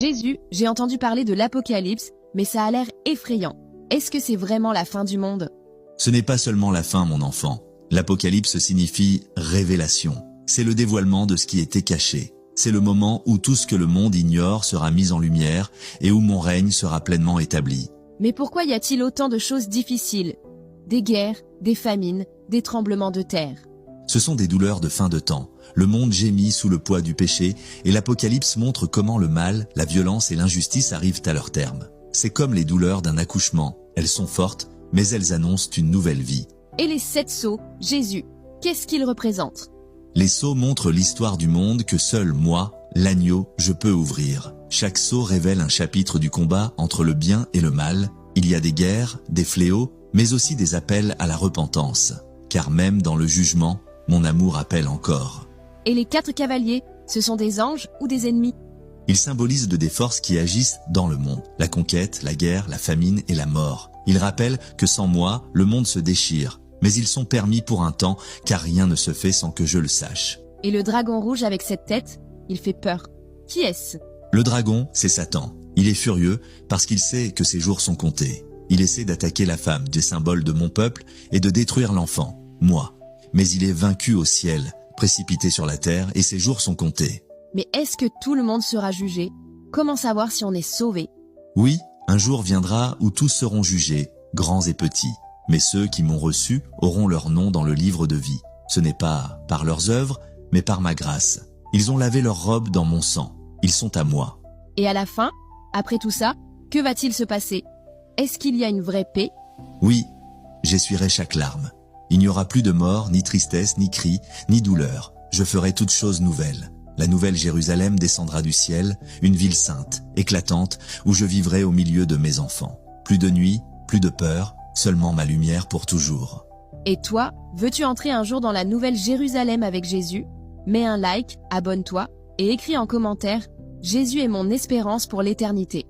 Jésus, j'ai entendu parler de l'Apocalypse, mais ça a l'air effrayant. Est-ce que c'est vraiment la fin du monde? Ce n'est pas seulement la fin, mon enfant. L'Apocalypse signifie révélation. C'est le dévoilement de ce qui était caché. C'est le moment où tout ce que le monde ignore sera mis en lumière et où mon règne sera pleinement établi. Mais pourquoi y a-t-il autant de choses difficiles? Des guerres, des famines, des tremblements de terre. Ce sont des douleurs de fin de temps. Le monde gémit sous le poids du péché et l'Apocalypse montre comment le mal, la violence et l'injustice arrivent à leur terme. C'est comme les douleurs d'un accouchement. Elles sont fortes, mais elles annoncent une nouvelle vie. Et les 7 sceaux, Jésus, qu'est-ce qu'ils représentent? Les sceaux montrent l'histoire du monde que seul moi, l'agneau, je peux ouvrir. Chaque sceau révèle un chapitre du combat entre le bien et le mal. Il y a des guerres, des fléaux, mais aussi des appels à la repentance. Car même dans le jugement, mon amour appelle encore. Et les 4 cavaliers, ce sont des anges ou des ennemis? Ils symbolisent des forces qui agissent dans le monde. La conquête, la guerre, la famine et la mort. Ils rappellent que sans moi, le monde se déchire. Mais ils sont permis pour un temps, car rien ne se fait sans que je le sache. Et le dragon rouge avec cette tête, il fait peur. Qui est-ce? Le dragon, c'est Satan. Il est furieux parce qu'il sait que ses jours sont comptés. Il essaie d'attaquer la femme, des symboles de mon peuple, et de détruire l'enfant, moi. Mais il est vaincu au ciel, précipité sur la terre, et ses jours sont comptés. Mais est-ce que tout le monde sera jugé? Comment savoir si on est sauvé? Oui, un jour viendra où tous seront jugés, grands et petits. Mais ceux qui m'ont reçu auront leur nom dans le livre de vie. Ce n'est pas par leurs œuvres, mais par ma grâce. Ils ont lavé leurs robes dans mon sang. Ils sont à moi. Et à la fin, après tout ça, que va-t-il se passer? Est-ce qu'il y a une vraie paix? Oui, j'essuierai chaque larme. Il n'y aura plus de mort, ni tristesse, ni cri, ni douleur. Je ferai toutes choses nouvelles. La nouvelle Jérusalem descendra du ciel, une ville sainte, éclatante, où je vivrai au milieu de mes enfants. Plus de nuit, plus de peur, seulement ma lumière pour toujours. Et toi, veux-tu entrer un jour dans la nouvelle Jérusalem avec Jésus? Mets un like, abonne-toi et écris en commentaire « Jésus est mon espérance pour l'éternité ».